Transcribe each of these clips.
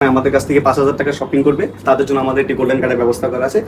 আমাদের কাছ থেকে 5,000 টাকা শপিং করবে তাদের জন্য আমাদের একটি গোল্ডেন কার্ডের ব্যবস্থা করা আছে।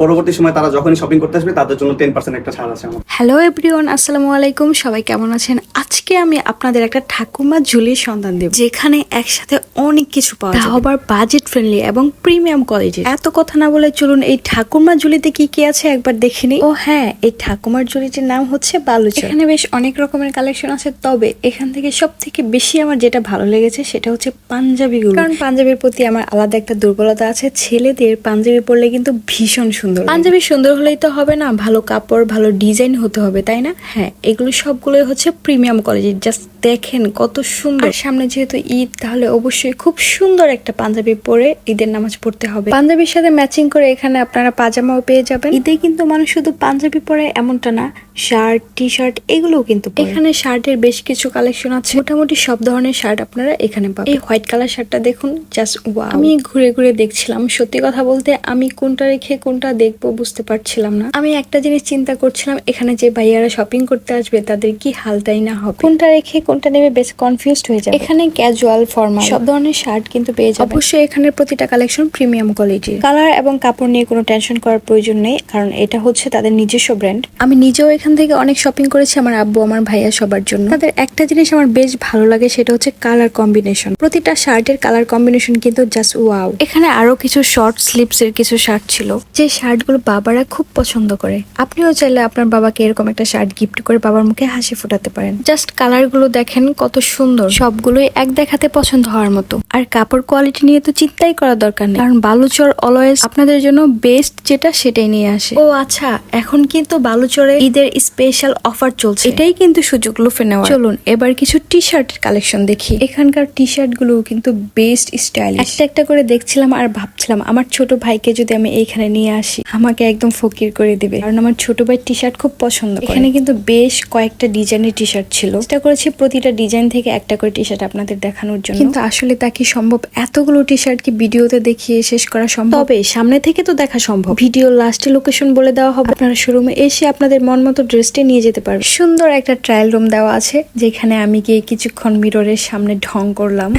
পরবর্তী সময় তারা যখনই শপিং করতে আসবে তাদের জন্য 10% একটা ছাড় আছে আমাদের। হ্যালো এভরিওয়ান, আসসালামু আলাইকুম। সবাই কেমন আছেন? আজকে আমি আপনাদের একটা ঠাকুমা ঝুলির সন্ধান দেব, যেখানে একসাথে অনেক কিছু পাওয়া যায়, আবার বাজেট ফ্রেন্ডলি এবং প্রিমিয়াম কোয়ালিটির। এত কথা না বলে চলুন এই ঠাকুরমা ঝুলিতে কি কি আছে একবার দেখে নিই। ও হ্যাঁ, এই ঠাকুমার ঝুলিটির নাম হচ্ছে বালুচর। এখানে বেশ অনেক রকমের কালেকশন আছে, তবে এখান থেকে সব থেকে বেশি আমার যেটা ভালো লেগেছে সেটা হচ্ছে পাঞ্জাবিগুলো। কারণ পাঞ্জাবির প্রতি আমার আলাদা একটা দুর্বলতা আছে। ছেলেদের পাঞ্জাবি পরলে কিন্তু ভীষণ সুন্দর। পাঞ্জাবি সুন্দর হলেই তো হবে না, ভালো কাপড় ভালো ডিজাইন হতে হবে, তাই না? হ্যাঁ, এগুলো সবগুলোই হচ্ছে প্রিমিয়াম কোয়ালিটির। জাস্ট দেখেন কত সুন্দর। সামনে যেহেতু ঈদ, তাহলে অবশ্যই খুব সুন্দর একটা পাঞ্জাবি পরে ঈদের নামাজ পড়তে হবে। পাঞ্জাবির সাথে ম্যাচিং করে এখানে আপনারা পাজামাও পেয়ে যাবেন। ঈদে কিন্তু মানুষ শুধু পাঞ্জাবি পরে এমনটা না, শার্ট টি শার্ট এগুলোও কিন্তু। এখানে শার্টের বেশ কিছু কালেকশন আছে, মোটামুটি সব ধরনের শার্ট আপনারা এখানে পাবেন। এই হোয়াইট কালার শার্টটা দেখুন, জাস্ট ওয়াও। আমি ঘুরে ঘুরে দেখছিলাম, সত্যি কথা বলতে আমি কোনটা রেখে কোনটা দেখবো বুঝতে পারছিলাম না। আমি একটা জিনিস চিন্তা করছিলাম, এখানে যে ভাইয়ারা শপিং করতে আসবে তাদের কি হালটাই না হবে, কোনটা রেখে কোনটা নেবে বেশ কনফিউজড হয়ে যায়। এখানে ক্যাজুয়াল ফর্মাল সব ধরনের শার্ট কিন্তু পেয়ে যাবেন। অবশ্যই এখানে প্রতিটা কালেকশন প্রিমিয়াম কোয়ালিটির। কালার এবং কাপড় নিয়ে কোনো টেনশন করার প্রয়োজন নেই, কারণ এটা হচ্ছে তাদের নিজস্ব ব্র্যান্ড। আমি নিজেও এখান থেকে অনেক শপিং করেছি, আমার আব্বু আমার ভাইয়া সবার জন্য। তাদের একটা জিনিস আমার বেশ ভালো লাগে, সেটা হচ্ছে কালার কম্বিনেশন। প্রতিটা শার্টের কালার কম্বিনেশন কিন্তু জাস্ট ওয়াও। এখানে আরো কিছু শর্ট স্লিভস এর কিছু শার্ট ছিল, যে শার্ট গুলো বাবারা খুব পছন্দ করে। আপনিও চাইলে আপনার বাবাকে এরকম একটা শার্ট গিফট করে বাবার মুখে হাসি ফোটাতে পারেন। জাস্ট কালার গুলো দেখেন কত সুন্দর, সবগুলোই এক দেখাতে পছন্দ হওয়ার মতো। আর কাপড় কোয়ালিটি নিয়ে তো চিন্তাই করার দরকার নেই, কারণ বালুচর অলওয়েজ আপনাদের জন্য বেস্ট যেটা সেটাই নিয়ে আসে। ও আচ্ছা, এখন কিন্তু বালুচরে ঈদের স্পেশাল অফার চলছে, এটাই কিন্তু সুযোগ লুফে নেওয়া। চলুন এবার কিছু টি শার্টের কালেকশন দেখি। এখানকার টি শার্ট গুলো কিন্তু বেস্ট স্টাইলিশ। একটা একটা করে দেখছিলাম আর ভাবছিলাম, আমার ছোট ভাইকে যদি আমি এইখানে নিয়ে আসি আমাকে একদম ফকির করে দিবে, কারণ আমার ছোট ভাই টি শার্ট খুব পছন্দ করে। এখানে কিন্তু বেশ কয়েকটা ডিজাইনের টি শার্ট ছিল, চেষ্টা করেছি প্রতিটা ডিজাইন থেকে একটা করে টি শার্ট আপনাদের দেখানোর জন্য, কিন্তু আসলে তা কি সম্ভব? এতগুলো টি শার্ট কি ভিডিওতে দেখিয়ে শেষ করা সম্ভব? তবে সামনে থেকে তো দেখা সম্ভব। ভিডিও লাস্টে লোকেশন বলে দেওয়া হবে, আপনারা শোরুমে এসে আপনাদের মন মতো ড্রেসটা নিয়ে যেতে পারবেন। সুন্দর একটা ট্রায়াল রুম দেওয়া আছে, যেখানে আমি গিয়ে কিছুক্ষণ মিররের সামনে ঢং করলাম।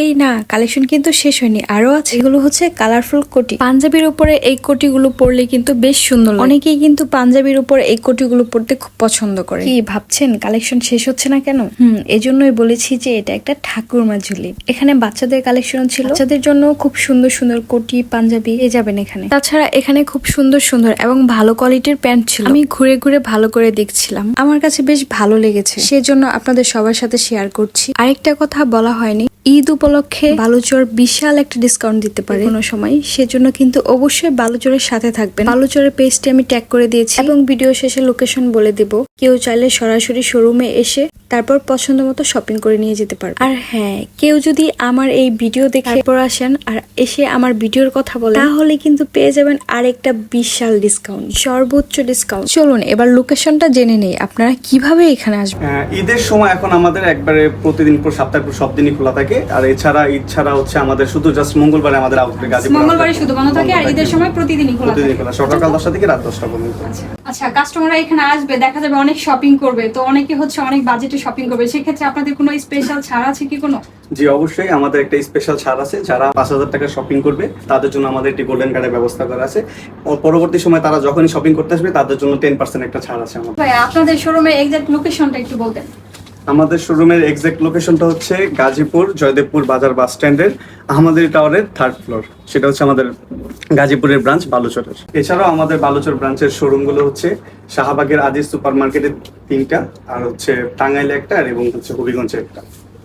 এই না, কালেকশন কিন্তু শেষ হয়নি, আরো আছে। এগুলো হচ্ছে কালারফুল কোটি। পাঞ্জাবির উপরে এই কোটিগুলো পরলে কিন্তু বেশ সুন্দর। অনেকেই কিন্তু পাঞ্জাবির উপর এই কোটিগুলো পরতে খুব পছন্দ করে। কি ভাবছেন কালেকশন শেষ হচ্ছে না কেন? এজন্যই বলেছি যে এটা একটা ঠাকুরমা ঝুলি। এখানে বাচ্চাদের কালেকশন ছিল, বাচ্চাদের জন্য খুব সুন্দর সুন্দর কোটি পাঞ্জাবি পেয়ে যাবেন এখানে। তাছাড়া এখানে খুব সুন্দর সুন্দর এবং ভালো কোয়ালিটির প্যান্ট ছিল। আমি ঘুরে ঘুরে ভালো করে দেখছিলাম, আমার কাছে বেশ ভালো লেগেছে, সেজন্য আপনাদের সবার সাথে শেয়ার করছি। আরেকটা কথা বলা হয়নি, ঈদ উপলক্ষে বালুচর বিশাল একটা ডিসকাউন্ট দিতে পারে কোনো সময়, সেজন্য কিন্তু অবশ্যই বালুচরের সাথে থাকবেন। বালুচরের পেজটি আমি ট্যাগ করে দিয়েছি এবং ভিডিও শেষে লোকেশন বলে দেব। কেউ চাইলে সরাসরি শোরুমে এসে তারপর পছন্দ মতো শপিং করে নিয়ে যেতে পারবে। আর হ্যাঁ, কেউ যদি আমার এই ভিডিও দেখে তারপর আসেন আর এসে আমার ভিডিওর কথা বলেন, তাহলে কিন্তু পেয়ে যাবেন আরেকটা বিশাল ডিসকাউন্ট, সর্বোচ্চ ডিসকাউন্ট। চলুন এবার লোকেশনটা জেনে নেই, আপনারা কিভাবে এখানে আসবেন। ঈদের সময় এখন আমাদের একবারে প্রতিদিন পর সপ্তাহে সব দিনই খোলা থাকে, আর এছাড়া ঈদ ছাড়া হচ্ছে আমাদের শুধু জাস্ট মঙ্গলবারে আমাদের আউটলেট গাজীপুর মঙ্গলবারে শুধু বন্ধ থাকে, আর ঈদের সময় প্রতিদিনই খোলা থাকে, সকাল 10টা থেকে রাত 10টা পর্যন্ত। আচ্ছা, কাস্টমাররা এখানে আসবে, দেখা যাবে অনেক শপিং করবে, তো অনেকে হচ্ছে অনেক বাজেটে শপিং করবে, সেক্ষেত্রে আপনাদের কোনো স্পেশাল ছাড় আছে কি কোনো? জি অবশ্যই, আমাদের একটা স্পেশাল ছাড় আছে। যারা 5,000 টাকা শপিং করবে তাদের জন্য আমাদের একটি গোল্ডেন কার্ডের ব্যবস্থা করা আছে। পরবর্তী সময় তারা যখনই শপিং করতে আসবে তাদের জন্য 10% একটা ছাড় আছে আমাদের। ভাই আপনাদের শোরুমের এক্সাক্ট লোকেশনটা একটু বলতেন। আমাদের শোরুমের এক্সাক্ট লোকেশনটা হচ্ছে গাজীপুর জয়দেবপুর বাজার বাস স্ট্যান্ডের আহমদের টাওয়ারের 3rd ফ্লোর। সেটা হচ্ছে আমাদের গাজীপুরের ব্রাঞ্চ বালুচরের। এছাড়াও আমাদের বালুচর ব্রাঞ্চের শোরুমগুলো হচ্ছে শাহবাগের আজিজ সুপার মার্কেটের 3টা, আর হচ্ছে টাঙ্গাইলে একটা, এবং হচ্ছে হবিগঞ্জে একটা।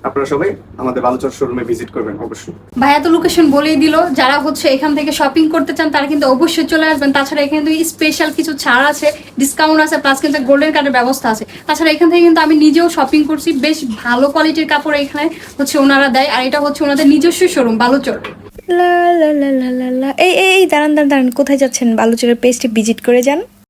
আপনারা সবাই আমাদের বালুচর শোরুমে ভিজিট করবেন অবশ্যই। ভাইয়া তো লোকেশন বলেই দিল, যারা হচ্ছে এখান থেকে শপিং করতে চান তারা কিন্তু অবশ্যই চলে আসবেন। তাছাড়া এখানে কিন্তু স্পেশাল কিছু ছাড় আছে, ডিসকাউন্ট আছে, প্লাস কিন্তু গোল্ডেন কার্ডের ব্যবস্থা আছে। তাছাড়া এখান থেকে কিন্তু আমি নিজেও শপিং করছি, বেশ ভালো কোয়ালিটির কাপড় এখানে হচ্ছে ওনারা দেয়, আর এটা হচ্ছে ওনাদের নিজস্ব শোরুম বালুচর। এই দাঁড়ান, কোথায় যাচ্ছেন? বালুচরের পেজটি ভিজিট করে যান।